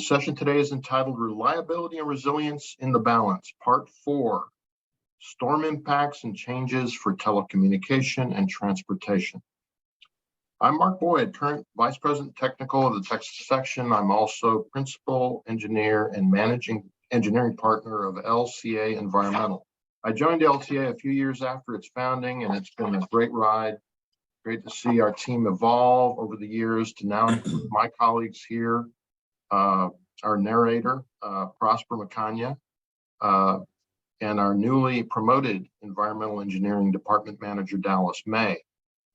Session today is entitled Reliability and Resilience in the Balance, Part 4, Storm Impacts and Changes for Telecommunication and Transportation. I'm Mark Boyd, current Vice President Technical of the Texas section. I'm also Principal Engineer and Managing Engineering Partner of LCA Environmental. I joined LCA a few years after its founding, and it's been a great ride. Great to see our team evolve over the years to now include my colleagues here, our narrator, Prosper Macania, and our newly promoted Environmental Engineering Department Manager, Dallas May.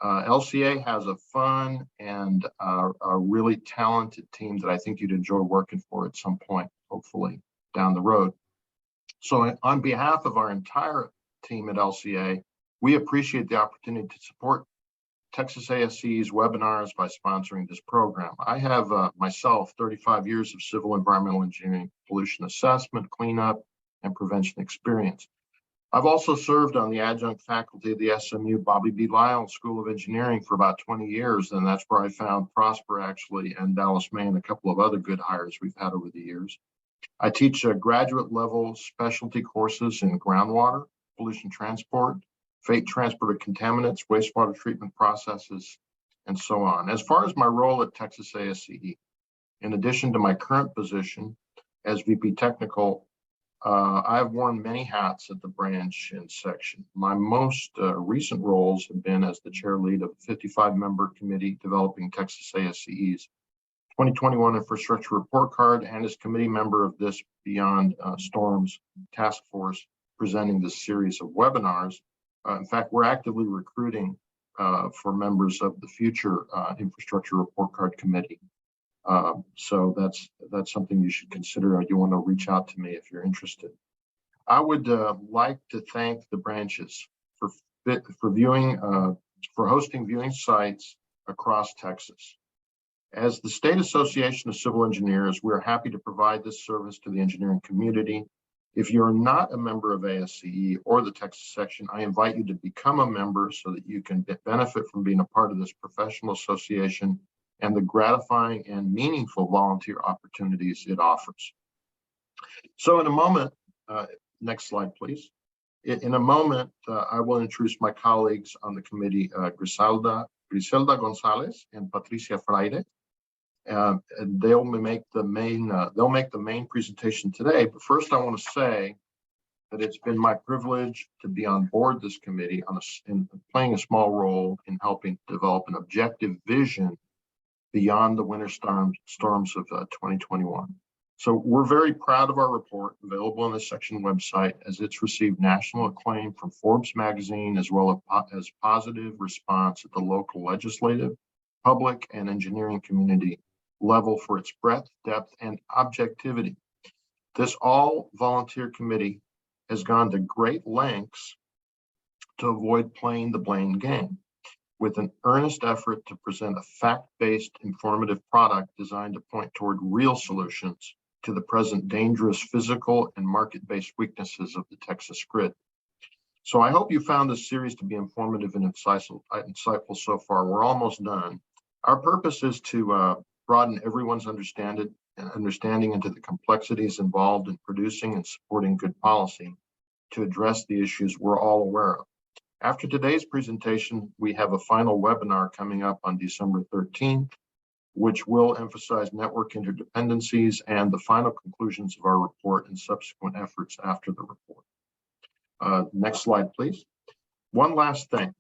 LCA has a fun and a really talented team that I think you'd enjoy working for at some point, hopefully down the road. So on behalf of our entire team at LCA, we appreciate the opportunity to support Texas ASCE's webinars by sponsoring this program. I have myself 35 years of civil environmental engineering, pollution assessment, cleanup, and prevention experience. I've also served on the adjunct faculty of the SMU Bobby B. Lyle School of Engineering for about 20 years, and that's where I found Prosper actually, and Dallas May, and a couple of other good hires we've had over the years. I teach graduate level specialty courses in groundwater, pollution transport, freight transport of contaminants, wastewater treatment processes, and so on. As far as my role at Texas ASCE, in addition to my current position as VP Technical, I have worn many hats at the branch and section. My most recent roles have been as the chair lead of a 55-member committee developing Texas ASCE's 2021 Infrastructure Report Card, and as committee member of this Beyond Storms Task Force, presenting this series of webinars. In fact, we're actively recruiting for members of the future Infrastructure Report Card Committee. So that's something you should consider. You want to reach out to me if you're interested. I would like to thank the branches for hosting viewing sites across Texas. As the State Association of Civil Engineers, we're happy to provide this service to the engineering community. If you're not a member of ASCE or the Texas section, I invite you to become a member so that you can benefit from being a part of this professional association and the gratifying and meaningful volunteer opportunities it offers. So in a moment, next slide, please. In a moment, I will introduce my colleagues on the committee, Griselda Gonzalez and Patricia Freire. And they'll make the main presentation today. But first, I want to say that it's been my privilege to be on board this committee in playing a small role in helping develop an objective vision beyond the winter storms of 2021. So we're very proud of our report, available on the section website, as it's received national acclaim from Forbes magazine, as well as positive response at the local legislative, public, and engineering community level for its breadth, depth, and objectivity. This all-volunteer committee has gone to great lengths to avoid playing the blame game, with an earnest effort to present a fact-based, informative product designed to point toward real solutions to the present dangerous physical and market-based weaknesses of the Texas grid. So I hope you found this series to be informative and insightful so far. We're almost done. Our purpose is to broaden everyone's understanding into the complexities involved in producing and supporting good policy to address the issues we're all aware of. After today's presentation, we have a final webinar coming up on December 13th, which will emphasize network interdependencies and the final conclusions of our report and subsequent efforts after the report. Next slide, please. One last thing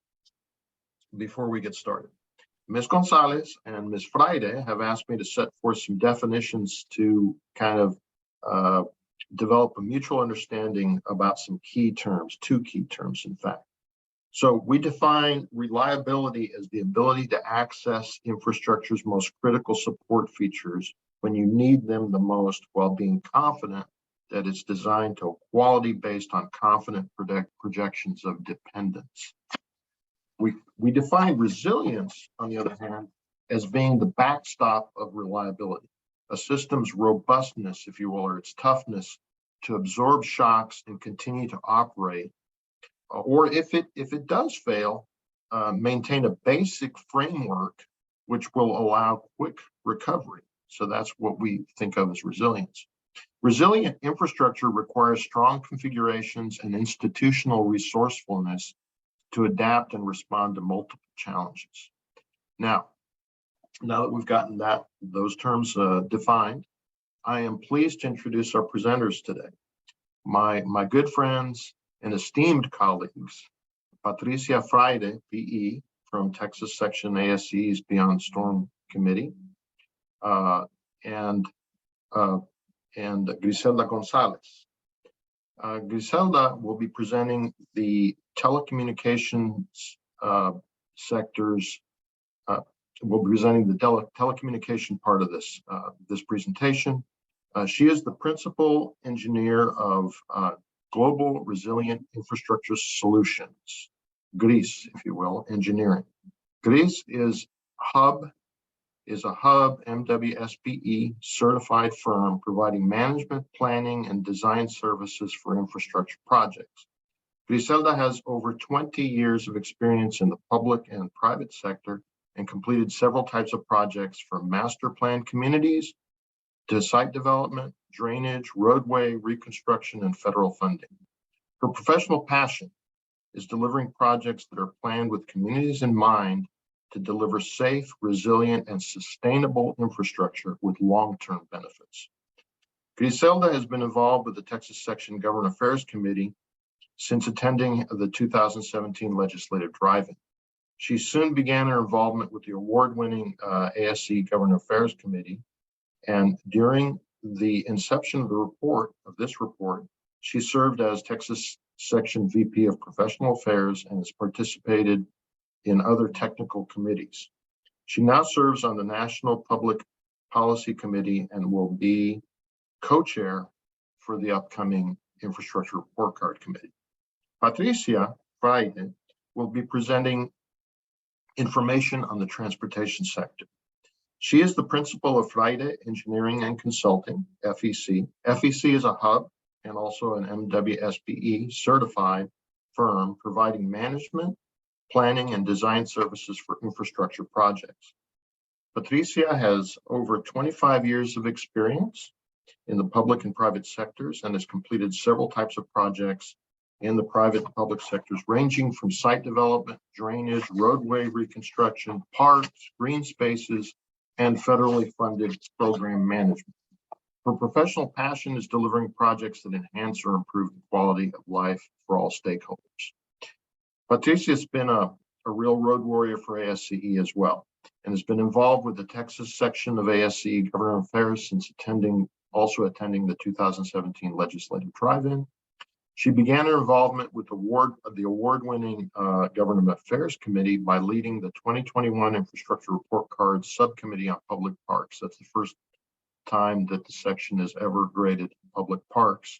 before we get started. Ms. Gonzalez and Ms. Freire have asked me to set forth some definitions to kind of develop a mutual understanding about some key terms, two key terms, in fact. So we define reliability as the ability to access infrastructure's most critical support features when you need them the most, while being confident that it's designed to a quality based on confident projections of dependence. We define resilience, on the other hand, as being the backstop of reliability, a system's robustness, if you will, or its toughness to absorb shocks and continue to operate, or if it does fail, maintain a basic framework which will allow quick recovery. So that's what we think of as resilience. Resilient infrastructure requires strong configurations and institutional resourcefulness to adapt and respond to multiple challenges. Now that we've gotten those terms defined, I am pleased to introduce our presenters today. My good friends and esteemed colleagues, Patricia Friday, PE, from Texas Section ASC's Beyond Storm Committee, and Griselda Gonzalez. Griselda will be presenting the telecommunications sectors. Will be presenting the telecommunication part of this presentation. She is the principal engineer of Global Resilient Infrastructure Solutions, GRIS, if you will, engineering. GRIS is a hub MWSPE certified firm providing management, planning, and design services for infrastructure projects. Griselda has over 20 years of experience in the public and private sector and completed several types of projects from master plan communities to site development, drainage, roadway reconstruction, and federal funding. Her professional passion is delivering projects that are planned with communities in mind to deliver safe, resilient, and sustainable infrastructure with long-term benefits. Griselda has been involved with the Texas Section Government Affairs Committee since attending the 2017 legislative drive-in. She soon began her involvement with the award-winning ASC Government Affairs Committee, and during the inception of this report, she served as Texas Section VP of Professional Affairs and has participated in other technical committees. She now serves on the National Public Policy Committee and will be co-chair for the upcoming Infrastructure Report Card Committee. Patricia Friday will be presenting information on the transportation sector. She is the principal of Friday Engineering and Consulting, FEC. FEC is a hub and also an MWSPE certified firm providing management, planning, and design services for infrastructure projects. Patricia has over 25 years of experience in the public and private sectors and has completed several types of projects in the private and public sectors, ranging from site development, drainage, roadway reconstruction, parks, green spaces, and federally funded program management. Her professional passion is delivering projects that enhance or improve the quality of life for all stakeholders. Patricia has been a real road warrior for ASCE as well, and has been involved with the Texas section of ASCE Government Affairs since also attending the 2017 legislative drive-in. She began her involvement with the award-winning Government Affairs Committee by leading the 2021 Infrastructure Report Card Subcommittee on Public Parks. That's the first time that the section has ever graded public parks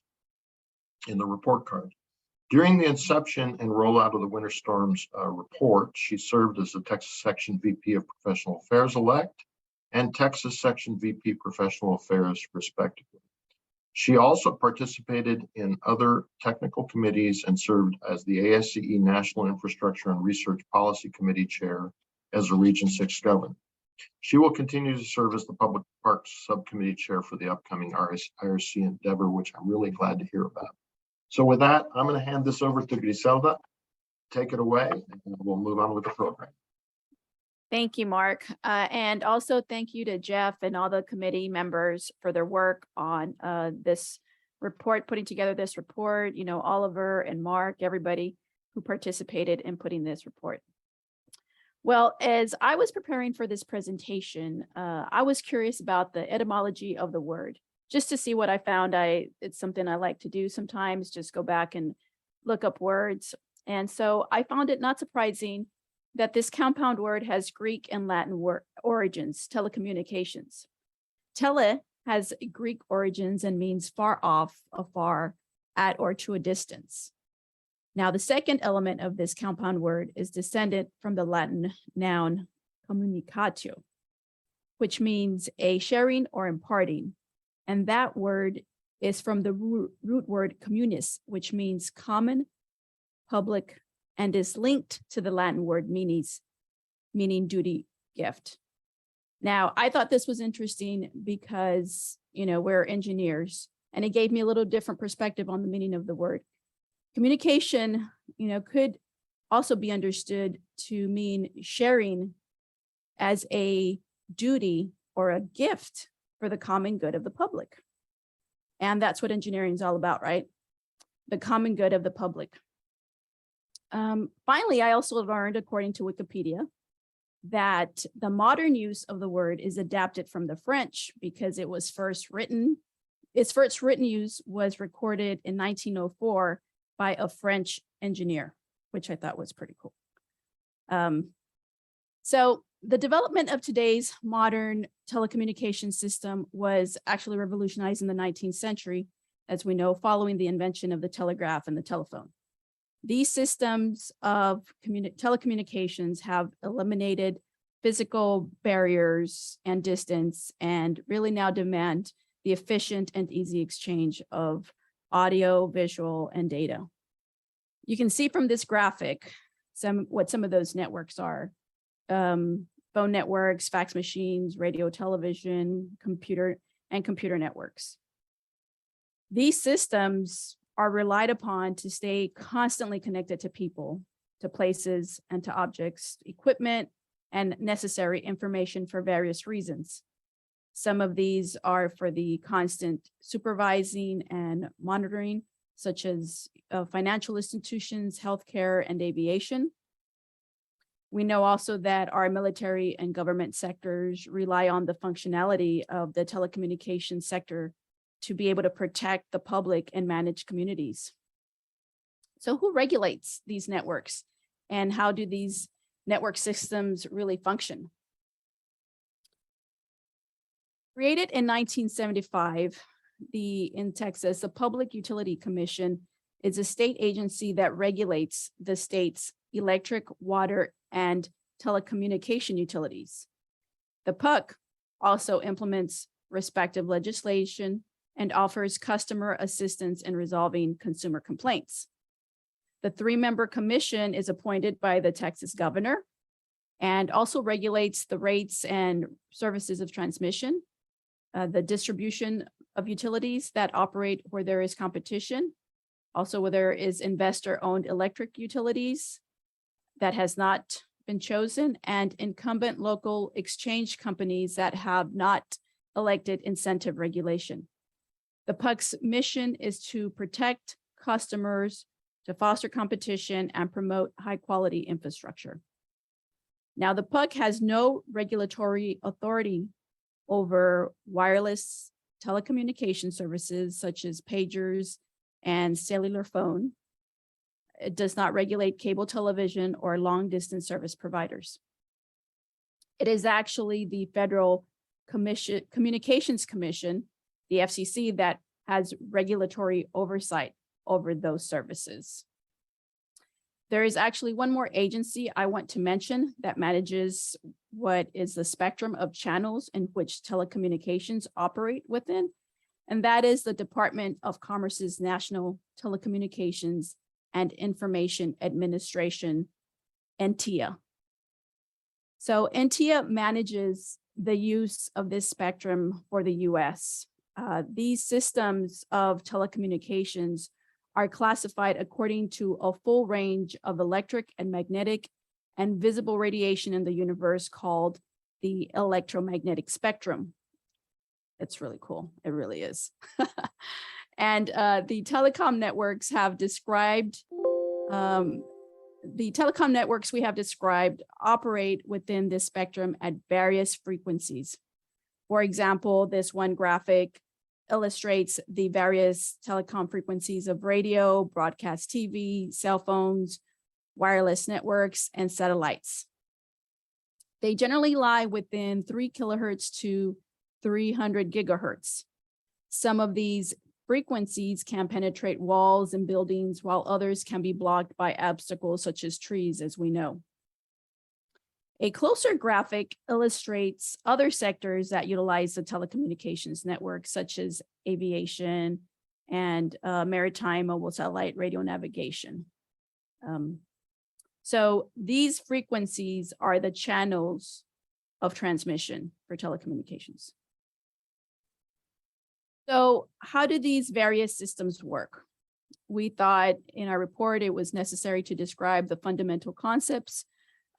in the report card. During the inception and rollout of the Winter Storms report, she served as the Texas Section VP of Professional Affairs elect and Texas Section VP Professional Affairs, respectively. She also participated in other technical committees and served as the ASCE National Infrastructure and Research Policy Committee Chair as a Region 6 governor. She will continue to serve as the Public Parks Subcommittee Chair for the upcoming IRC endeavor, which I'm really glad to hear about. So with that, I'm going to hand this over to Griselda. Take it away, and we'll move on with the program. Thank you, Mark. And also thank you to Jeff and all the committee members for their work on this report, putting together this report, Oliver and Mark, everybody who participated in putting this report. Well, as I was preparing for this presentation, I was curious about the etymology of the word, just to see what I found. It's something I like to do sometimes, just go back and look up words. And so I found it not surprising that this compound word has Greek and Latin origins, telecommunications. Tele has Greek origins and means far off, afar, at, or to a distance. Now, the second element of this compound word is descended from the Latin noun communicatio, which means a sharing or imparting. And that word is from the root word communis, which means common, public, and is linked to the Latin word meaning duty, gift. Now, I thought this was interesting because, we're engineers, and it gave me a little different perspective on the meaning of the word. Communication, could also be understood to mean sharing as a duty or a gift for the common good of the public. And that's what engineering is all about, right? The common good of the public. Finally, I also learned, according to Wikipedia, that the modern use of the word is adapted from the French because its first written use was recorded in 1904 by a French engineer, which I thought was pretty cool. So the development of today's modern telecommunication system was actually revolutionized in the 19th century, as we know, following the invention of the telegraph and the telephone. These systems of telecommunications have eliminated physical barriers and distance, and really now demand the efficient and easy exchange of audio, visual, and data. You can see from this graphic what some of those networks are. Phone networks, fax machines, radio, television, computer networks. These systems are relied upon to stay constantly connected to people, to places, and to objects, equipment, and necessary information for various reasons. Some of these are for the constant supervising and monitoring, such as financial institutions, healthcare, and aviation. We know also that our military and government sectors rely on the functionality of the telecommunications sector to be able to protect the public and manage communities. So who regulates these networks, and how do these network systems really function? Created in 1975, in Texas, the Public Utility Commission is a state agency that regulates the state's electric, water, and telecommunication utilities. The PUC also implements respective legislation and offers customer assistance in resolving consumer complaints. The 3-member commission is appointed by the Texas governor and also regulates the rates and services of transmission, the distribution of utilities that operate where there is competition, also where there is investor-owned electric utilities that has not been chosen, and incumbent local exchange companies that have not elected incentive regulation. The PUC's mission is to protect customers, to foster competition, and promote high-quality infrastructure. Now, the PUC has no regulatory authority over wireless telecommunication services such as pagers and cellular phone. It does not regulate cable television or long-distance service providers. It is actually the Federal Communications Commission, the FCC, that has regulatory oversight over those services. There is actually one more agency I want to mention that manages what is the spectrum of channels in which telecommunications operate within, and that is the Department of Commerce's National Telecommunications and Information Administration, NTIA. So NTIA manages the use of this spectrum for the US. These systems of telecommunications are classified according to a full range of electric and magnetic and visible radiation in the universe called the electromagnetic spectrum. It's really cool. It really is. And the telecom networks we have described operate within this spectrum at various frequencies. For example, this one graphic illustrates the various telecom frequencies of radio, broadcast TV, cell phones, wireless networks, and satellites. They generally lie within 3 kilohertz to 300 gigahertz. Some of these frequencies can penetrate walls and buildings, while others can be blocked by obstacles such as trees, as we know. A closer graphic illustrates other sectors that utilize the telecommunications network, such as aviation and maritime mobile satellite radio navigation. So these frequencies are the channels of transmission for telecommunications. So how do these various systems work? We thought in our report it was necessary to describe the fundamental concepts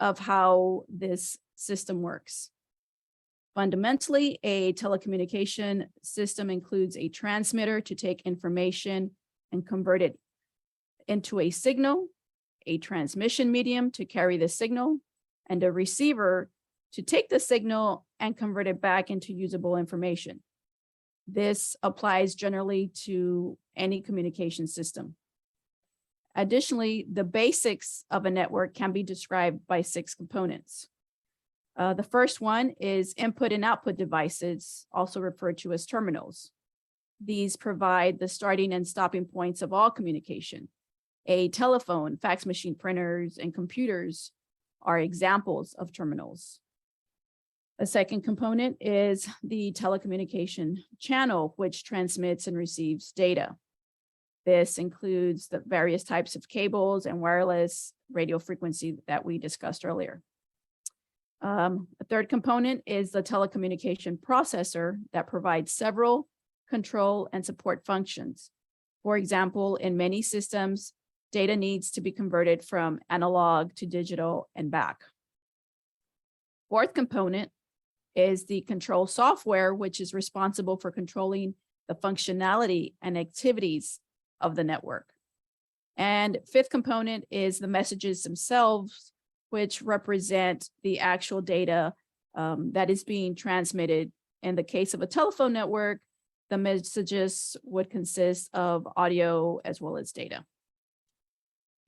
of how this system works. Fundamentally, a telecommunication system includes a transmitter to take information and convert it into a signal, a transmission medium to carry the signal, and a receiver to take the signal and convert it back into usable information. This applies generally to any communication system. Additionally, the basics of a network can be described by 6 components. The first one is input and output devices, also referred to as terminals. These provide the starting and stopping points of all communication. A telephone, fax machine, printers, and computers are examples of terminals. A second component is the telecommunication channel, which transmits and receives data. This includes the various types of cables and wireless radio frequency that we discussed earlier. A third component is the telecommunication processor that provides several control and support functions. For example, in many systems, data needs to be converted from analog to digital and back. Fourth component is the control software, which is responsible for controlling the functionality and activities of the network. And fifth component is the messages themselves, which represent the actual data that is being transmitted. In the case of a telephone network, the messages would consist of audio as well as data.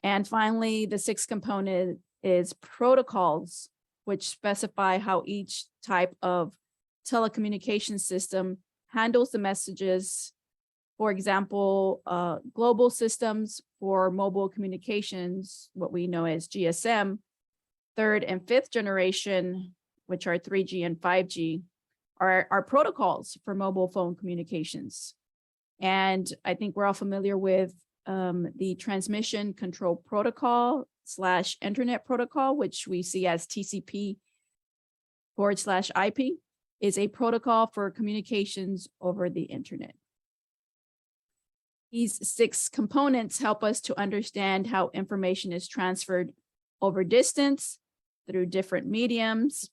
And finally, the sixth component is protocols, which specify how each type of telecommunication system handles the messages. For example, global systems for mobile communications, what we know as GSM, third and fifth generation, which are 3G and 5G, are protocols for mobile phone communications. And I think we're all familiar with the transmission control protocol / internet protocol, which we see as TCP/IP, is a protocol for communications over the internet. These 6 components help us to understand how information is transferred over distance through different mediums.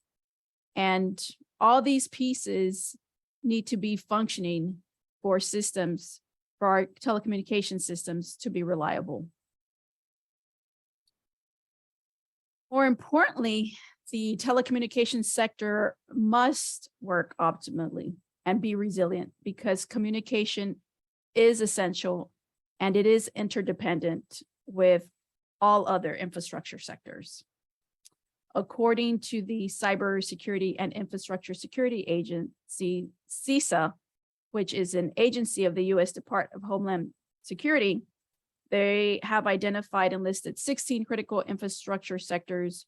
And all these pieces need to be functioning for systems, for our telecommunication systems to be reliable. More importantly, the telecommunications sector must work optimally and be resilient because communication is essential and it is interdependent with all other infrastructure sectors. According to the Cybersecurity and Infrastructure Security Agency, CISA, which is an agency of the U.S. Department of Homeland Security, they have identified and listed 16 critical infrastructure sectors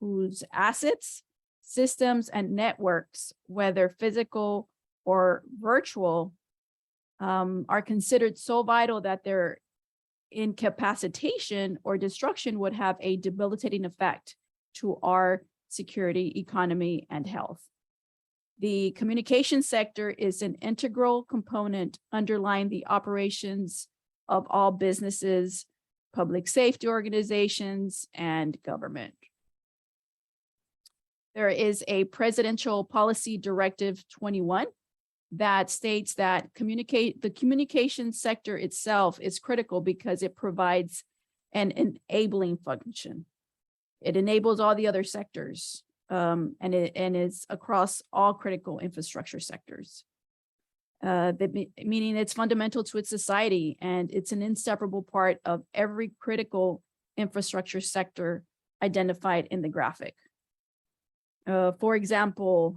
whose assets, systems, and networks, whether physical or virtual, are considered so vital that their incapacitation or destruction would have a debilitating effect to our security, economy, and health. The communication sector is an integral component underlying the operations of all businesses, public safety organizations, and government. There is a Presidential Policy Directive 21 that states that the communication sector itself is critical because it provides an enabling function. It enables all the other sectors, and is across all critical infrastructure sectors. Meaning it's fundamental to its society, and it's an inseparable part of every critical infrastructure sector identified in the graphic. For example,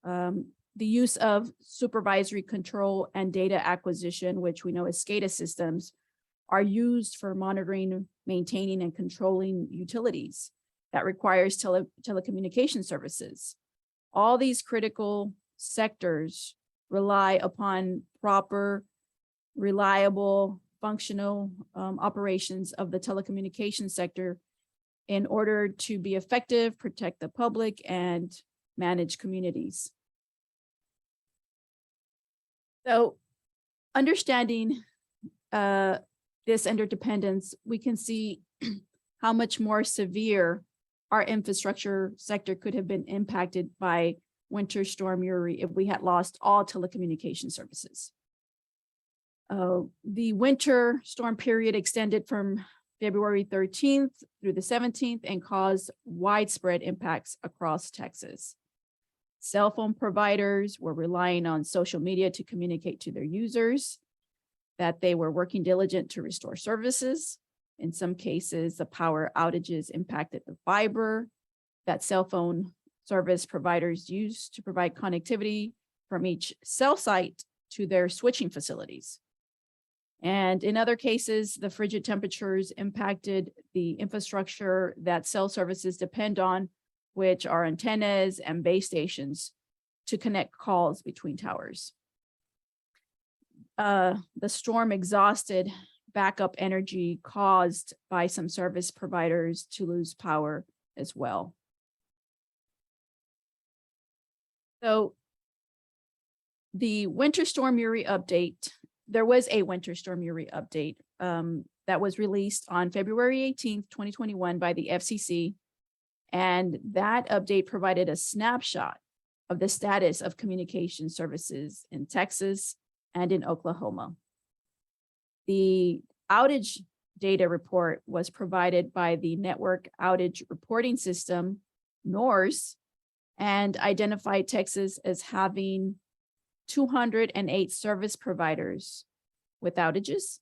the use of supervisory control and data acquisition, which we know as SCADA systems, are used for monitoring, maintaining, and controlling utilities that requires telecommunication services. All these critical sectors rely upon proper, reliable, functional operations of the telecommunication sector in order to be effective, protect the public, and managed communities. So understanding this interdependence, we can see how much more severe our infrastructure sector could have been impacted by Winter Storm Uri if we had lost all telecommunication services. The winter storm period extended from February 13th through the 17th and caused widespread impacts across Texas. Cell phone providers were relying on social media to communicate to their users that they were working diligent to restore services. In some cases, the power outages impacted the fiber that cell phone service providers use to provide connectivity from each cell site to their switching facilities. And in other cases, the frigid temperatures impacted the infrastructure that cell services depend on, which are antennas and base stations to connect calls between towers. The storm exhausted backup energy caused by some service providers to lose power as well. So the Winter Storm Uri update, there was a Winter Storm Uri update that was released on February 18th, 2021 by the FCC. And that update provided a snapshot of the status of communication services in Texas and in Oklahoma. The outage data report was provided by the Network Outage Reporting System, NORS, and identified Texas as having 208 service providers with outages.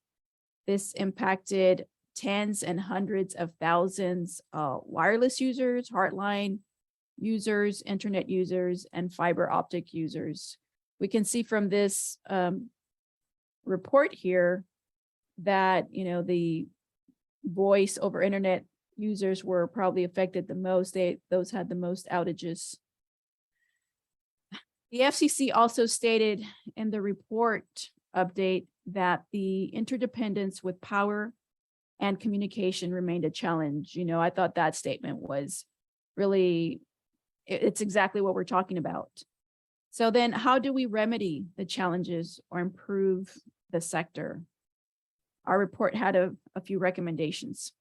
This impacted tens and hundreds of thousands of wireless users, hardline users, internet users, and fiber optic users. We can see from this report here that, the voice over internet users were probably affected the most. Those had the most outages. The FCC also stated in the report update that the interdependence with power and communication remained a challenge. I thought that statement was really, it's exactly what we're talking about. So then how do we remedy the challenges or improve the sector? Our report had a few recommendations.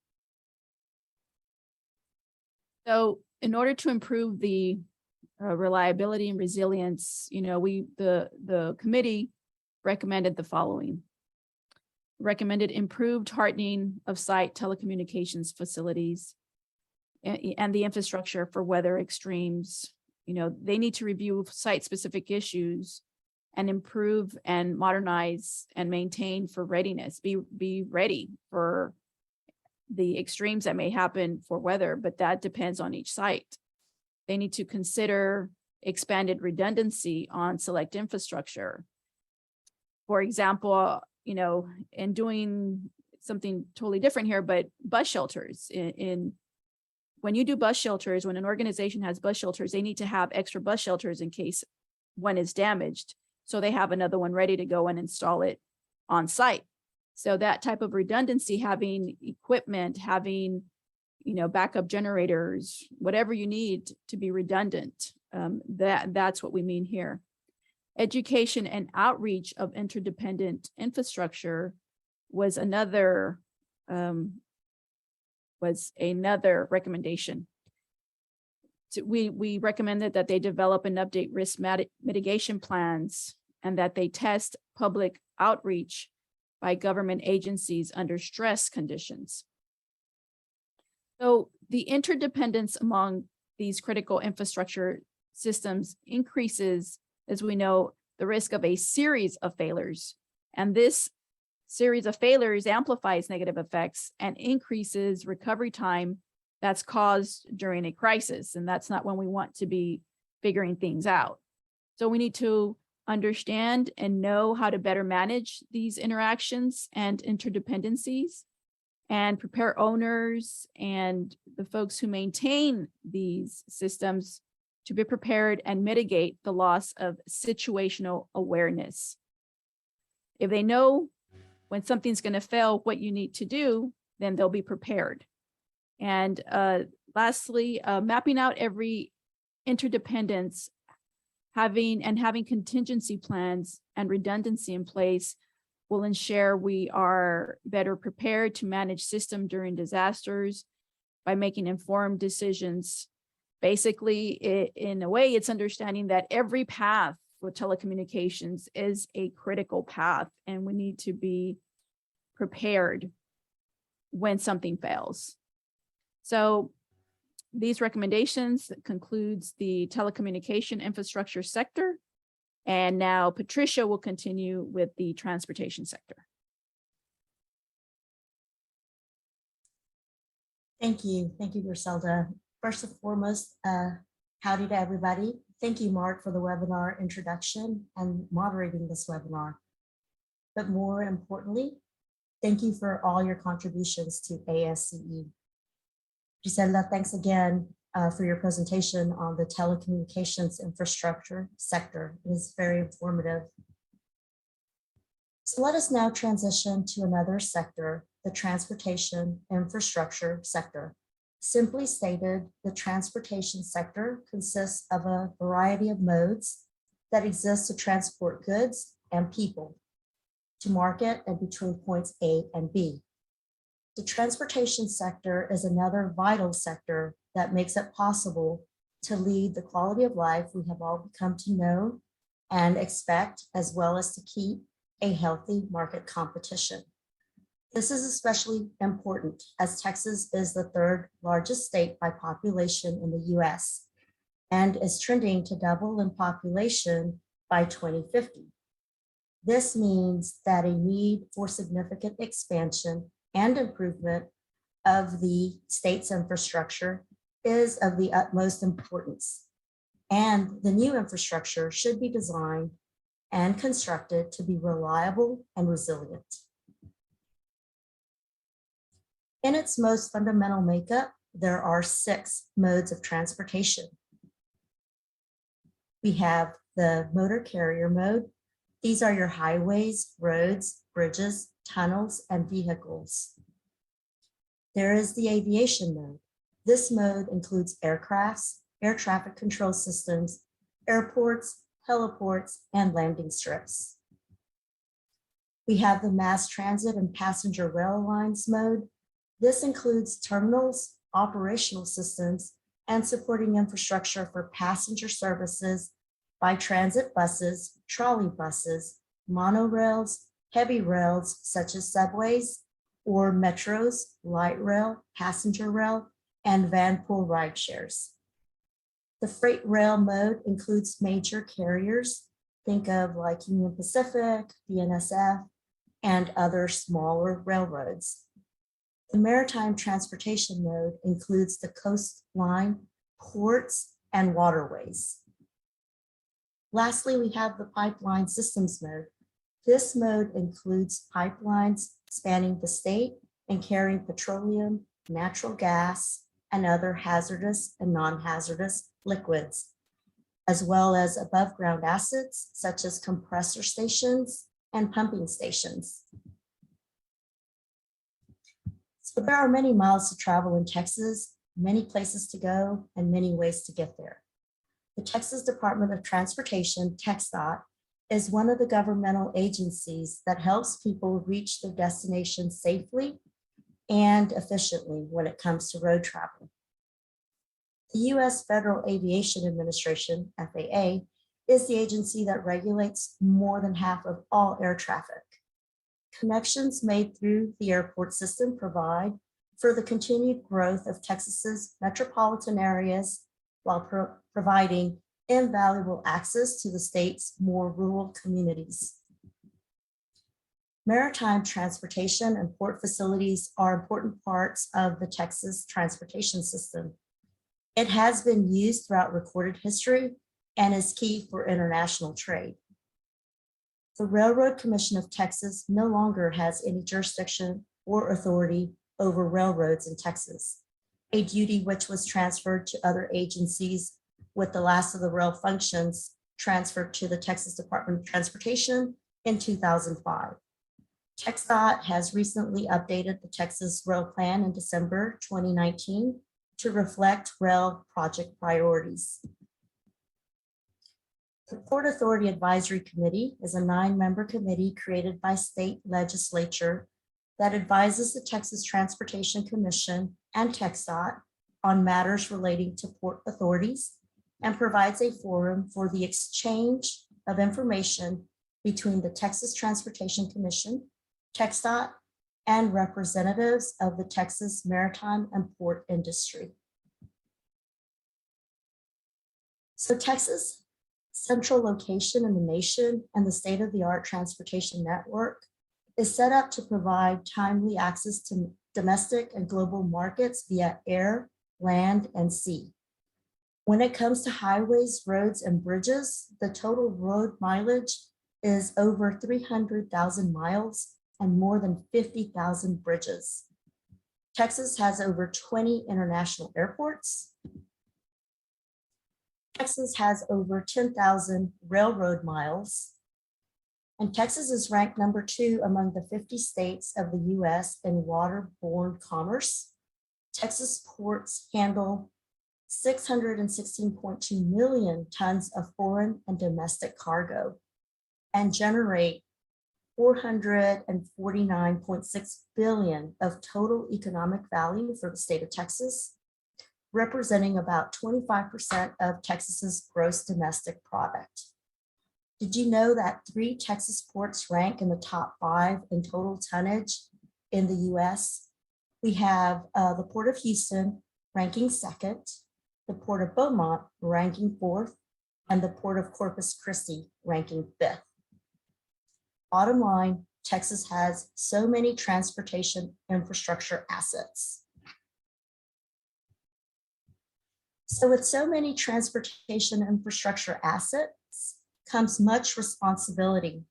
So in order to improve the reliability and resilience, the committee recommended the following. Recommended improved hardening of site telecommunications facilities and the infrastructure for weather extremes. They need to review site-specific issues and improve and modernize and maintain for readiness. Be ready for the extremes that may happen for weather, but that depends on each site. They need to consider expanded redundancy on select infrastructure. For example, in doing something totally different here, but bus shelters. When you do bus shelters, when an organization has bus shelters, they need to have extra bus shelters in case one is damaged. So they have another one ready to go and install it on site. So that type of redundancy, having equipment, having backup generators, whatever you need to be redundant, that's what we mean here. Education and outreach of interdependent infrastructure was another recommendation. So we recommended that they develop and update risk mitigation plans and that they test public outreach by government agencies under stress conditions. So the interdependence among these critical infrastructure systems increases, as we know, the risk of a series of failures. And this series of failures amplifies negative effects and increases recovery time that's caused during a crisis. And that's not when we want to be figuring things out. So we need to understand and know how to better manage these interactions and interdependencies, and prepare owners and the folks who maintain these systems to be prepared and mitigate the loss of situational awareness. If they know when something's going to fail, what you need to do, then they'll be prepared. And lastly, mapping out every interdependence, having contingency plans and redundancy in place will ensure we are better prepared to manage system during disasters by making informed decisions. Basically, in a way, it's understanding that every path for telecommunications is a critical path, and we need to be prepared when something fails. So these recommendations concludes the telecommunication infrastructure sector. And now Patricia will continue with the transportation sector. Thank you, Griselda. First and foremost, howdy to everybody. Thank you, Mark, for the webinar introduction and moderating this webinar. But more importantly, thank you for all your contributions to ASCE. Griselda, thanks again for your presentation on the telecommunications infrastructure sector. It is very informative. So let us now transition to another sector, the transportation infrastructure sector. Simply stated, the transportation sector consists of a variety of modes that exist to transport goods and people to market and between points A and B. The transportation sector is another vital sector that makes it possible to lead the quality of life we have all come to know and expect, as well as to keep a healthy market competition. This is especially important as Texas is the third largest state by population in the US and is trending to double in population by 2050. This means that a need for significant expansion and improvement of the state's infrastructure is of the utmost importance. And the new infrastructure should be designed and constructed to be reliable and resilient. In its most fundamental makeup, there are 6 modes of transportation. We have the motor carrier mode. These are your highways, roads, bridges, tunnels, and vehicles. There is the aviation mode. This mode includes aircrafts, air traffic control systems, airports, heliports, and landing strips. We have the mass transit and passenger rail lines mode. This includes terminals, operational systems, and supporting infrastructure for passenger services by transit buses, trolley buses, monorails, heavy rails such as subways or metros, light rail, passenger rail, and van pool ride shares. The freight rail mode includes major carriers. Think of like Union Pacific, BNSF, and other smaller railroads. The maritime transportation mode includes the coastline, ports, and waterways. Lastly, we have the pipeline systems mode. This mode includes pipelines spanning the state and carrying petroleum, natural gas, and other hazardous and non-hazardous liquids, as well as above ground assets such as compressor stations and pumping stations. So there are many miles to travel in Texas, many places to go, and many ways to get there. The Texas Department of Transportation, TxDOT, is one of the governmental agencies that helps people reach their destination safely and efficiently when it comes to road travel. The U.S. Federal Aviation Administration, FAA, is the agency that regulates more than half of all air traffic. Connections made through the airport system provide for the continued growth of Texas's metropolitan areas while providing invaluable access to the state's more rural communities. Maritime transportation and port facilities are important parts of the Texas transportation system. It has been used throughout recorded history and is key for international trade. The Railroad Commission of Texas no longer has any jurisdiction or authority over railroads in Texas, a duty which was transferred to other agencies with the last of the rail functions transferred to the Texas Department of Transportation in 2005. TxDOT has recently updated the Texas Rail Plan in December 2019 to reflect rail project priorities. The Port Authority Advisory Committee is a 9-member committee created by state legislature that advises the Texas Transportation Commission and TxDOT on matters relating to port authorities and provides a forum for the exchange of information between the Texas Transportation Commission, TxDOT, and representatives of the Texas maritime and port industry. So Texas' central location in the nation and the state-of-the-art transportation network is set up to provide timely access to domestic and global markets via air, land, and sea. When it comes to highways, roads, and bridges, the total road mileage is over 300,000 miles and more than 50,000 bridges. Texas has over 20 international airports. Texas has over 10,000 railroad miles. And Texas is ranked number 2 among the 50 states of the US in waterborne commerce. Texas ports handle 616.2 million tons of foreign and domestic cargo and generate 449.6 billion of total economic value for the state of Texas, representing about 25% of Texas's gross domestic product. Did you know that 3 Texas ports rank in the top 5 in total tonnage in the US? We have the Port of Houston ranking 2nd, the Port of Beaumont ranking 4th, and the Port of Corpus Christi ranking 5th. Bottom line, Texas has so many transportation infrastructure assets. So with so many transportation infrastructure assets comes much responsibility.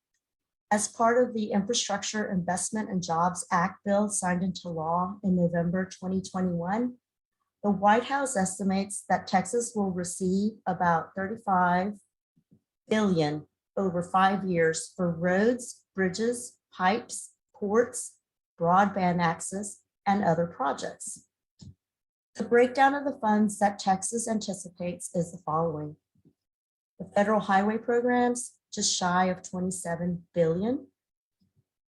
As part of the Infrastructure Investment and Jobs Act bill signed into law in November 2021, the White House estimates that Texas will receive about $35 billion over 5 years for roads, bridges, pipes, ports, broadband access, and other projects. The breakdown of the funds that Texas anticipates is the following. The federal highway programs, just shy of $27 billion.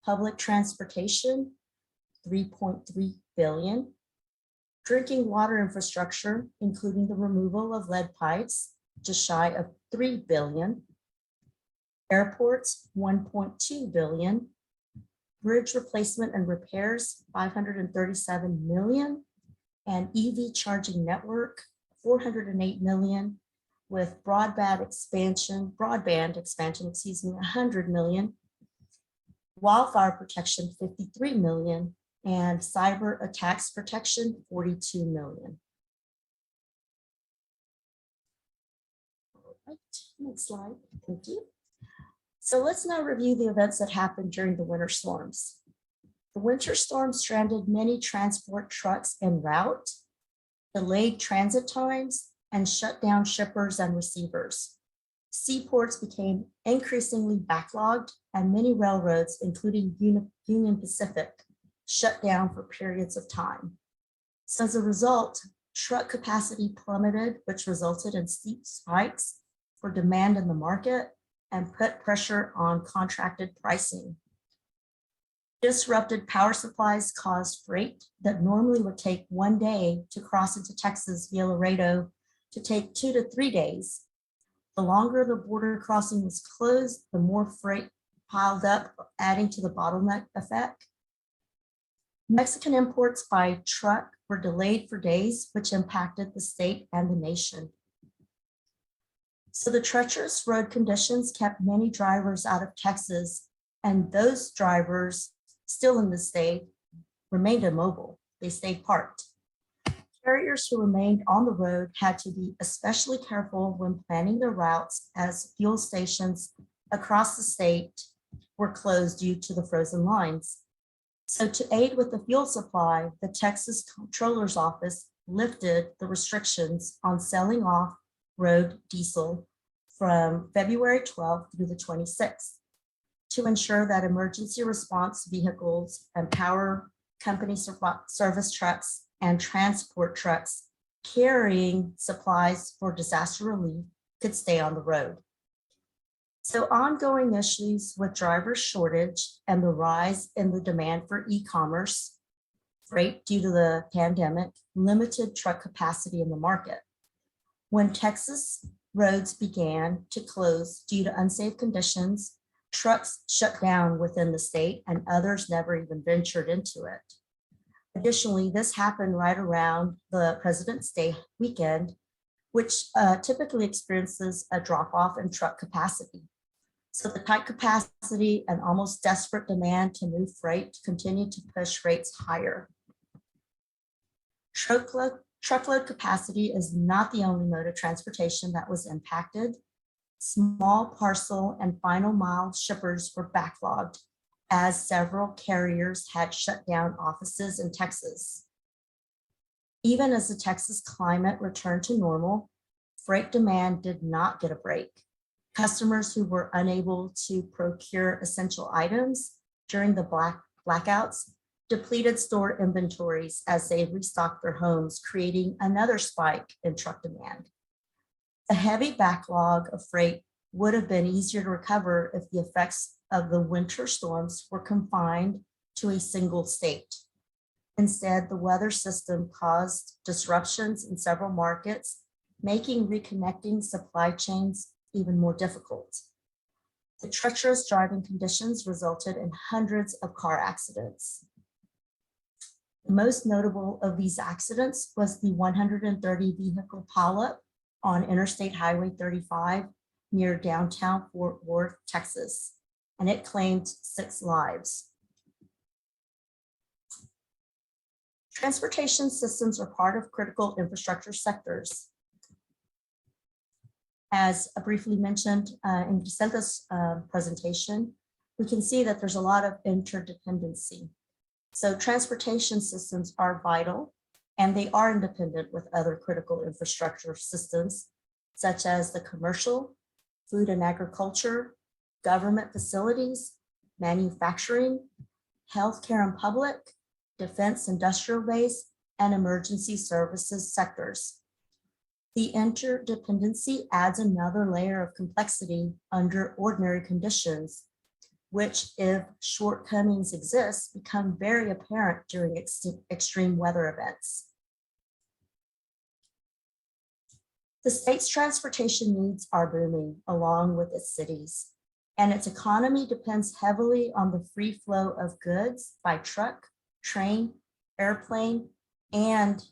Public transportation, $3.3 billion. Drinking water infrastructure, including the removal of lead pipes, just shy of $3 billion. Airports, $1.2 billion. Bridge replacement and repairs, $537 million. And EV charging network, $408 million, with broadband expansion, $100 million. Wildfire protection, $53 million. And cyber attacks protection, $42 million. All right, next slide, thank you. So let's now review the events that happened during the winter storms. The winter storm stranded many transport trucks en route, delayed transit times, and shut down shippers and receivers. Seaports became increasingly backlogged, and many railroads, including Union Pacific, shut down for periods of time. So as a result, truck capacity plummeted, which resulted in steep spikes for demand in the market and put pressure on contracted pricing. Disrupted power supplies caused freight that normally would take 1 day to cross into Texas via Laredo to take 2 to 3 days. The longer the border crossing was closed, the more freight piled up, adding to the bottleneck effect. Mexican imports by truck were delayed for days, which impacted the state and the nation. So the treacherous road conditions kept many drivers out of Texas, and those drivers still in the state remained immobile. They stayed parked. Carriers who remained on the road had to be especially careful when planning their routes, as fuel stations across the state were closed due to the frozen lines. So to aid with the fuel supply, the Texas Comptroller's Office lifted the restrictions on selling off road diesel from February 12th through the 26th to ensure that emergency response vehicles and power company service trucks and transport trucks carrying supplies for disaster relief could stay on the road. So ongoing issues with driver shortage and the rise in the demand for e-commerce freight due to the pandemic limited truck capacity in the market. When Texas roads began to close due to unsafe conditions, trucks shut down within the state and others never even ventured into it. Additionally, this happened right around the President's Day weekend, which typically experiences a drop off in truck capacity. So the tight capacity and almost desperate demand to move freight continue to push rates higher. Truckload capacity is not the only mode of transportation that was impacted. Small parcel and final mile shippers were backlogged as several carriers had shut down offices in Texas. Even as the Texas climate returned to normal, freight demand did not get a break. Customers who were unable to procure essential items during the blackouts depleted store inventories as they restocked their homes, creating another spike in truck demand. The heavy backlog of freight would have been easier to recover if the effects of the winter storms were confined to a single state. Instead, the weather system caused disruptions in several markets, making reconnecting supply chains even more difficult. The treacherous driving conditions resulted in hundreds of car accidents. The most notable of these accidents was the 130 vehicle pileup on Interstate Highway 35 near downtown Fort Worth, Texas, and it claimed 6 lives. Transportation systems are part of critical infrastructure sectors. As I briefly mentioned in Jacinta's presentation, we can see that there's a lot of interdependency. So transportation systems are vital and they are independent with other critical infrastructure systems, such as the commercial, food and agriculture, government facilities, manufacturing, healthcare and public, defense industrial base, and emergency services sectors. The interdependency adds another layer of complexity under ordinary conditions, which, if shortcomings exist, become very apparent during extreme weather events. The state's transportation needs are booming along with its cities, and its economy depends heavily on the free flow of goods by truck, train, airplane, and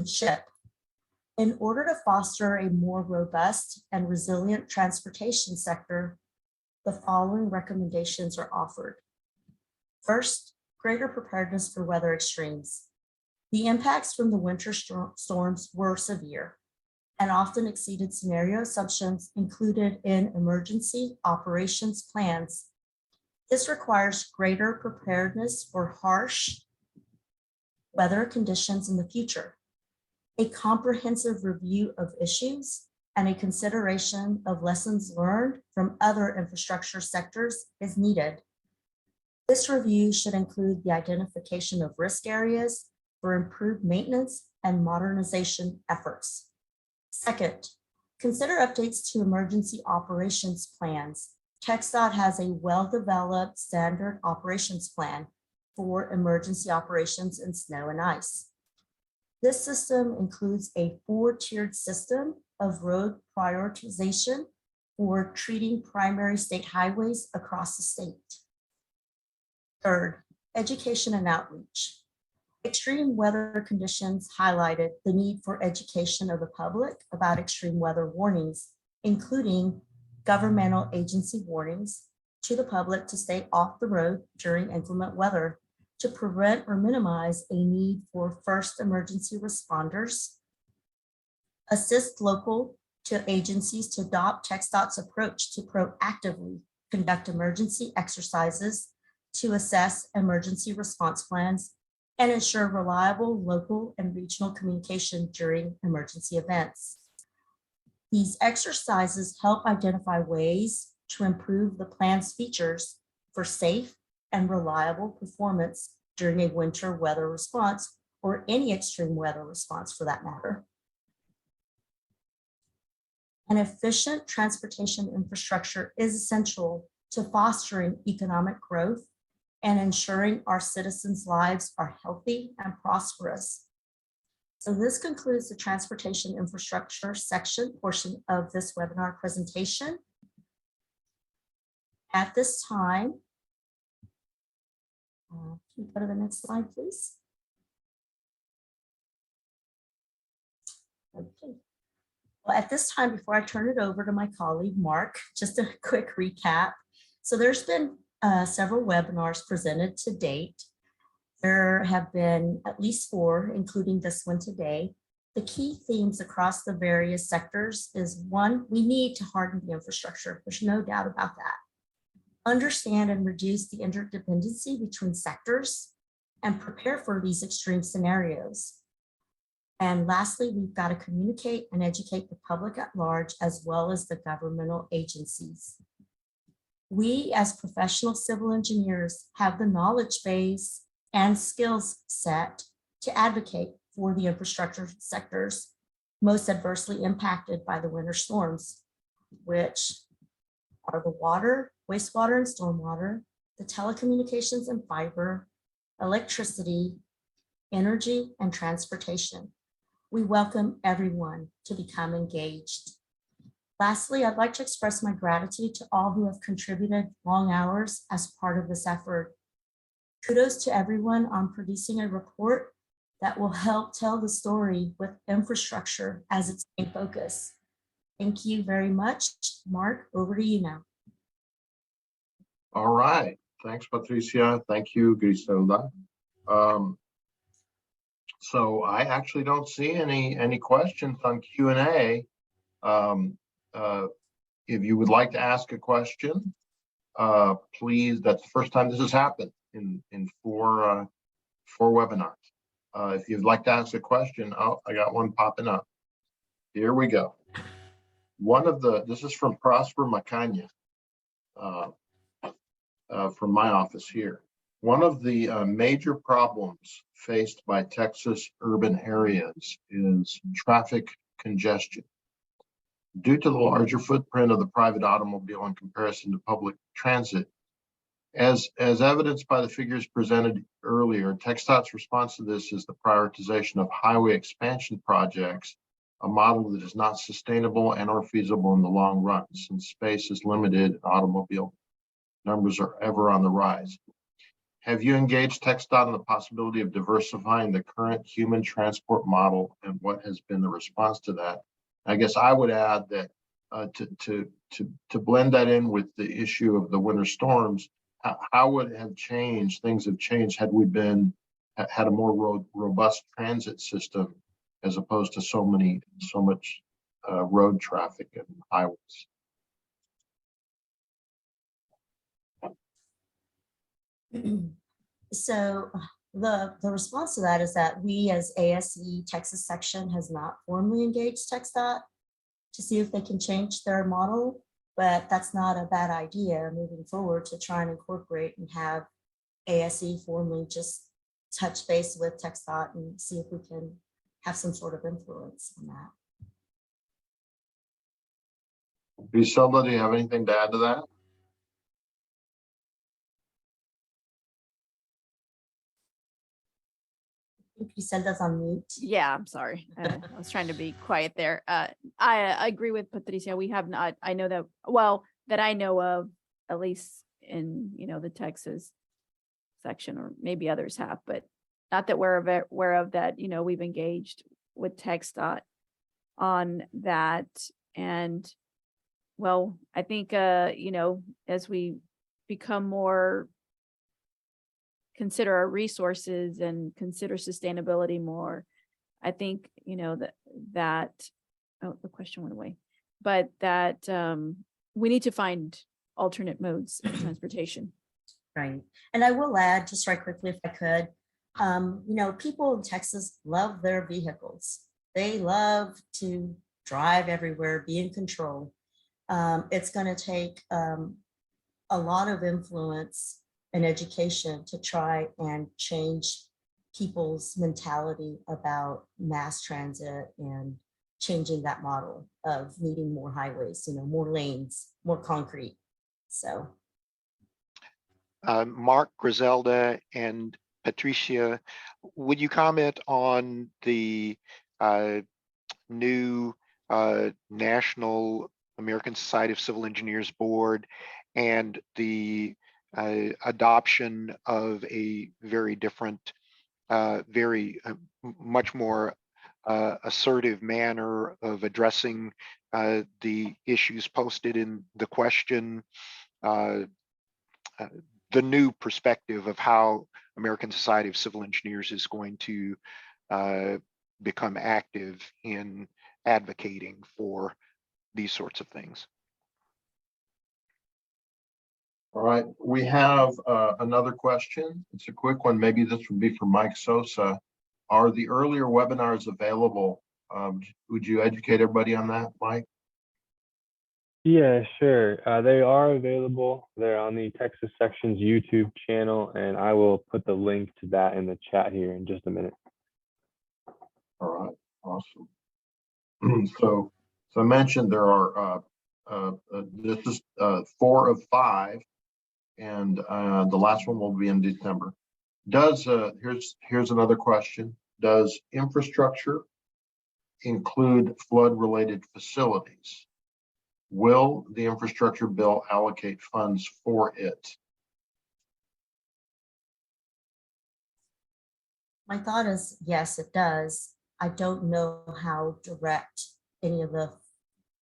ship. In order to foster a more robust and resilient transportation sector, the following recommendations are offered. First, greater preparedness for weather extremes. The impacts from the winter storms were severe and often exceeded scenario assumptions included in emergency operations plans. This requires greater preparedness for harsh weather conditions in the future, a comprehensive review of issues, and a consideration of lessons learned from other infrastructure sectors is needed. This review should include the identification of risk areas for improved maintenance and modernization efforts. Second, consider updates to emergency operations plans. TxDOT has a well-developed standard operations plan for emergency operations in snow and ice. This system includes a 4-tiered system of road prioritization for treating primary state highways across the state. Third, education and outreach. Extreme weather conditions highlighted the need for education of the public about extreme weather warnings, including governmental agency warnings to the public to stay off the road during inclement weather, to prevent or minimize a need for first emergency responders, assist local agencies to adopt TxDOT's approach to proactively conduct emergency exercises to assess emergency response plans and ensure reliable local and regional communication during emergency events. These exercises help identify ways to improve the plan's features for safe and reliable performance during a winter weather response or any extreme weather response for that matter. An efficient transportation infrastructure is essential to fostering economic growth and ensuring our citizens' lives are healthy and prosperous. So this concludes the transportation infrastructure section portion of this webinar presentation. At this time, can you go to the next slide, please? Okay. Well, at this time, before I turn it over to my colleague, Mark, just a quick recap. So there's been several webinars presented to date. There have been at least 4, including this one today. The key themes across the various sectors is 1, we need to harden the infrastructure. There's no doubt about that. Understand and reduce the interdependency between sectors and prepare for these extreme scenarios. And lastly, we've got to communicate and educate the public at large, as well as the governmental agencies. We, as professional civil engineers, have the knowledge base and skills set to advocate for the infrastructure sectors most adversely impacted by the winter storms, which are the water, wastewater and stormwater, the telecommunications and fiber, electricity, energy, and transportation. We welcome everyone to become engaged. Lastly, I'd like to express my gratitude to all who have contributed long hours as part of this effort. Kudos to everyone on producing a report that will help tell the story with infrastructure as its main focus. Thank you very much. Mark, over to you now. All right. Thanks, Patricia. Thank you, Griselda. So I actually don't see any questions on Q&A. If you would like to ask a question, please, that's the first time this has happened in 4 webinars. If you'd like to ask a question, oh, I got one popping up. Here we go. This is from Prosper Macanya from my office here. One of the major problems faced by Texas urban areas is traffic congestion. Due to the larger footprint of the private automobile in comparison to public transit, as evidenced by the figures presented earlier, TxDOT's response to this is the prioritization of highway expansion projects, a model that is not sustainable and or feasible in the long run, since space is limited and automobile numbers are ever on the rise. Have you engaged TxDOT on the possibility of diversifying the current human transport model, and what has been the response to that? I guess I would add that to blend that in with the issue of the winter storms, how would it have changed? Things have changed had we had a more robust transit system as opposed to so much road traffic and highways. So the response to that is that we as ASE Texas section has not formally engaged TxDOT to see if they can change their model, but that's not a bad idea moving forward to try and incorporate and have ASE formally just touch base with TxDOT and see if we can have some sort of influence on that. Griselda, do you have anything to add to that? You said that's on mute. Yeah, I'm sorry. I was trying to be quiet there. I agree with Patricia. We have not, I know that, well, that I know of, at least in, the Texas section, or maybe others have, but not that we're aware of that, we've engaged with TxDOT on that. And well, I think, as we become more consider our resources and consider sustainability more, I think, that oh, the question went away, but that we need to find alternate modes of transportation. Right. And I will add just right quickly, if I could, people in Texas love their vehicles. They love to drive everywhere, be in control. It's going to take a lot of influence and education to try and change people's mentality about mass transit and changing that model of needing more highways, more lanes, more concrete. So Mark, Griselda, and Patricia, would you comment on the new National American Society of Civil Engineers Board and the adoption of a very different, much more assertive manner of addressing the issues posted in the question, the new perspective of how American Society of Civil Engineers is going to become active in advocating for these sorts of things. All right, we have another question. It's a quick one. Maybe this would be for Mike Sosa. Are the earlier webinars available? Would you educate everybody on that, Mike? Yeah, sure. They are available. They're on the Texas Sections YouTube channel, and I will put the link to that in the chat here in just a minute. All right, awesome. So I mentioned there are, this is 4 of 5, and the last one will be in December. Here's another question. Does infrastructure include flood-related facilities? Will the infrastructure bill allocate funds for it? my thought is, yes, it does. I don't know how direct any of the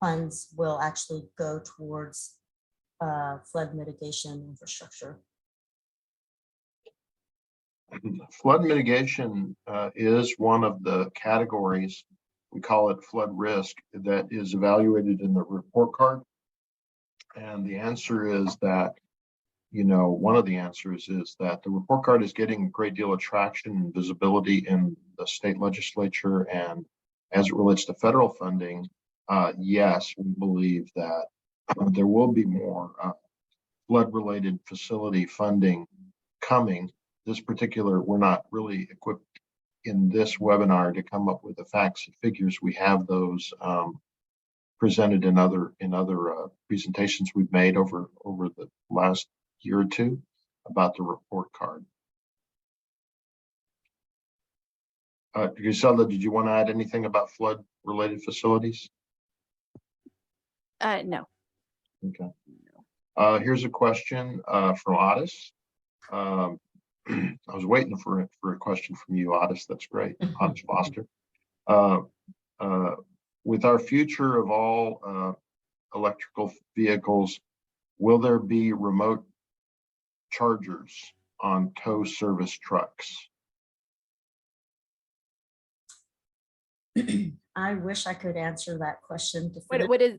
funds will actually go towards flood mitigation infrastructure. Flood mitigation is one of the categories, we call it flood risk, that is evaluated in the report card. And the answer is that, one of the answers is that the report card is getting a great deal of traction and visibility in the state legislature. And as it relates to federal funding, yes, we believe that there will be more flood-related facility funding coming. This particular, we're not really equipped in this webinar to come up with the facts and figures. We have those presented in other presentations we've made over the last year or two about the report card. Griselda, did you want to add anything about flood-related facilities? No. Okay. Here's a question from Otis. I was waiting for a question from you, Otis. That's great, Otis Foster. With our future of all electrical vehicles, will there be remote chargers on tow service trucks? I wish I could answer that question. What is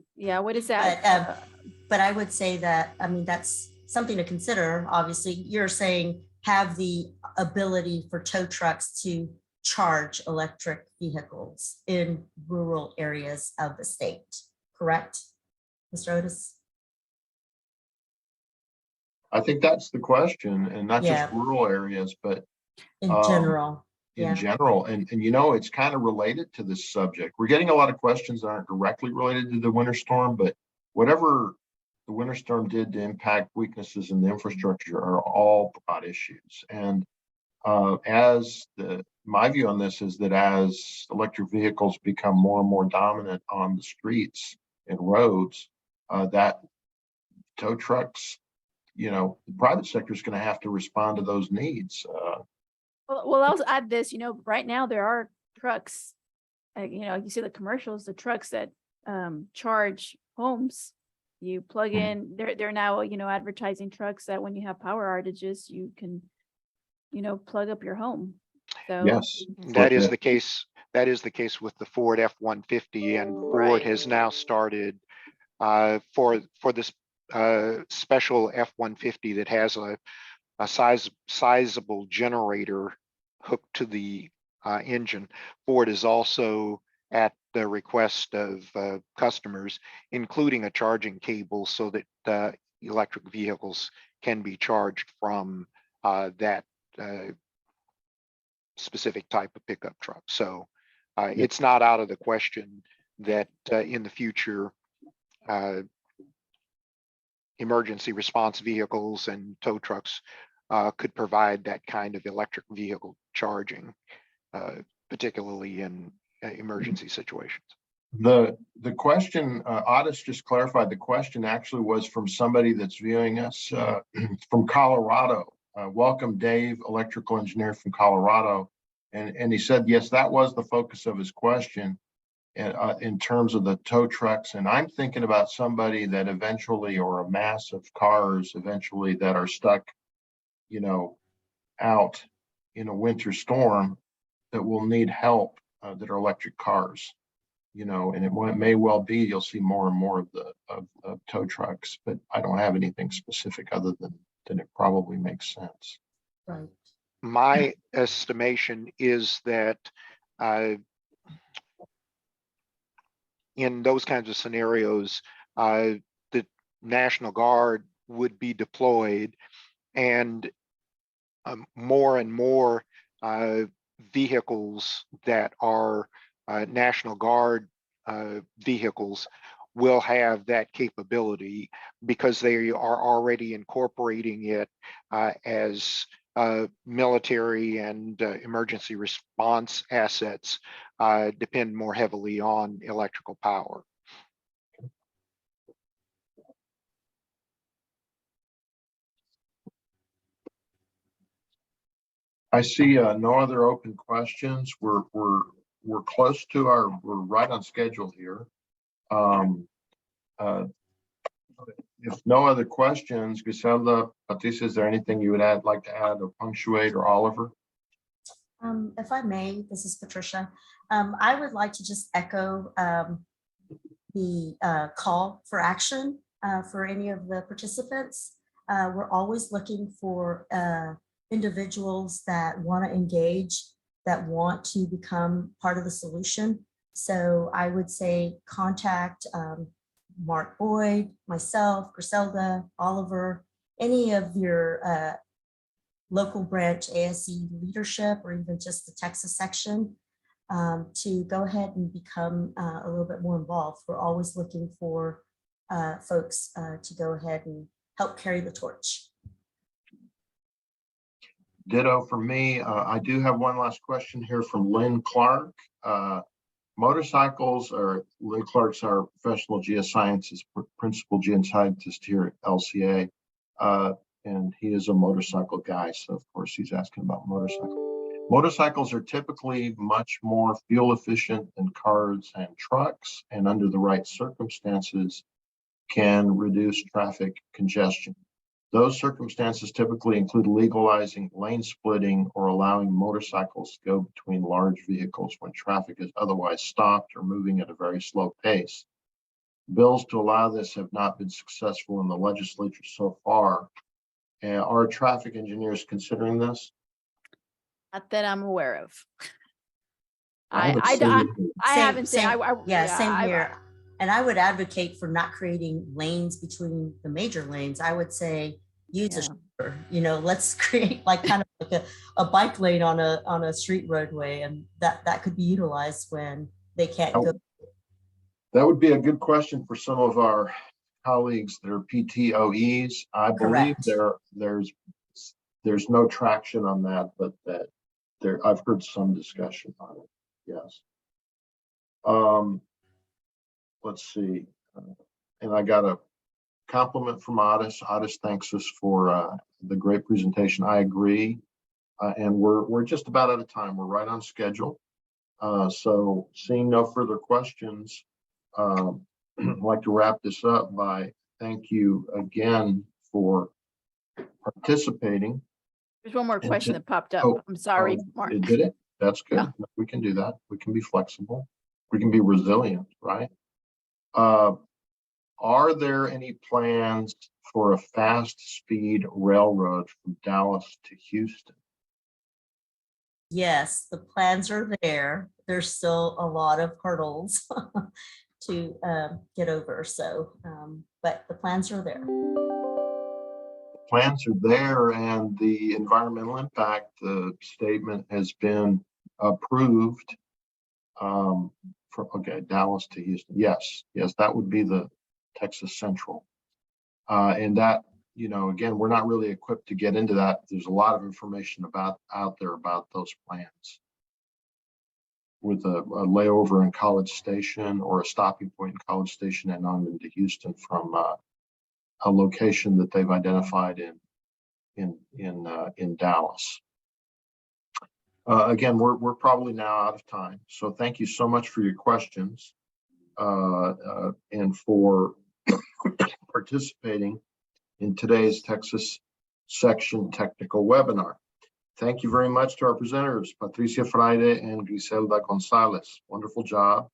that? But I would say that, that's something to consider. Obviously, you're saying have the ability for tow trucks to charge electric vehicles in rural areas of the state, correct, Mr. Otis? I think that's the question, and not just rural areas, but in general. In general, and it's kind of related to this subject. We're getting a lot of questions that aren't directly related to the winter storm, but whatever the winter storm did to impact weaknesses in the infrastructure are all broad issues. And my view on this is that as electric vehicles become more and more dominant on the streets and roads, that tow trucks, the private sector is going to have to respond to those needs. Well, I'll add this, right now there are trucks, you see the commercials, the trucks that charge homes. You plug in, they're now, advertising trucks that when you have power outages, you can, plug up your home. So yes, that is the case. That is the case with the Ford F-150, and Ford has now started for this special F-150 that has a sizable generator hooked to the engine. Ford is also, at the request of customers, including a charging cable so that electric vehicles can be charged from that specific type of pickup truck. So it's not out of the question that in the future, emergency response vehicles and tow trucks could provide that kind of electric vehicle charging, particularly in emergency situations. The question, Otis just clarified, the question actually was from somebody that's viewing us from Colorado. Welcome, Dave, electrical engineer from Colorado. And he said, yes, that was the focus of his question in terms of the tow trucks. And I'm thinking about somebody that eventually, or a mass of cars eventually that are stuck, you know, out in a winter storm that will need help, that are electric cars. You know, and it may well be you'll see more and more of the of tow trucks, but I don't have anything specific other than it probably makes sense. Right. My estimation is that in those kinds of scenarios, the National Guard would be deployed, and more and more vehicles that are National Guard vehicles will have that capability, because they are already incorporating it as military and emergency response assets depend more heavily on electrical power. I see no other open questions. We're close to we're right on schedule here. If no other questions, Griselda, Patricia, is there anything you would like to add or punctuate, or Oliver? If I may, this is Patricia. I would like to just echo the call for action for any of the participants. We're always looking for individuals that want to engage, that want to become part of the solution. So I would say contact Mark Boyd, myself, Griselda, Oliver, any of your local branch ASC leadership, or even just the Texas section, to go ahead and become a little bit more involved. We're always looking for folks to go ahead and help carry the torch. Ditto for me. I do have one last question here from Lynn Clark. Motorcycles, or Lynn Clark's our professional geosciences, principal geoscientist here at LCA. And he is a motorcycle guy. So of course he's asking about motorcycles. Motorcycles are typically much more fuel efficient than cars and trucks, and under the right circumstances can reduce traffic congestion. Those circumstances typically include legalizing lane splitting or allowing motorcycles to go between large vehicles when traffic is otherwise stopped or moving at a very slow pace. Bills to allow this have not been successful in the legislature so far. Are traffic engineers considering this? Not that I'm aware of. I haven't I seen haven't seen. Same here. And I would advocate for not creating lanes between the major lanes. I would say use a shoulder. You know, let's create like kind of like a bike lane on a street roadway, and that could be utilized when they can't go. That would be a good question for some of our colleagues that are PTOEs. I believe there's no traction on that, but I've heard some discussion on it. Yes. Let's see. And I got a compliment from Otis. Otis thanks us for the great presentation. I agree. And we're just about out of time. We're right on schedule. So seeing no further questions, I'd like to wrap this up by thank you again for participating. There's one more question that popped up. Oh, I'm sorry, Mark. It did it? That's good. Yeah. We can do that. We can be flexible. We can be resilient, right? Are there any plans for a fast speed railroad from Dallas to Houston? Yes, the plans are there. There's still a lot of hurdles to get over. So, but the plans are there. The plans are there, and the environmental impact statement has been approved. okay, Dallas to Houston. Yes, that would be the Texas Central. And that, again, we're not really equipped to get into that. There's a lot of information out there about those plans, with a layover in College Station or a stopping point in College Station and on into Houston from a location that they've identified in Dallas. Again, we're probably now out of time. So thank you so much for your questions and for participating in today's Texas Section Technical Webinar. Thank you very much to our presenters, Patricia Fraile and Griselda Gonzalez. Wonderful job.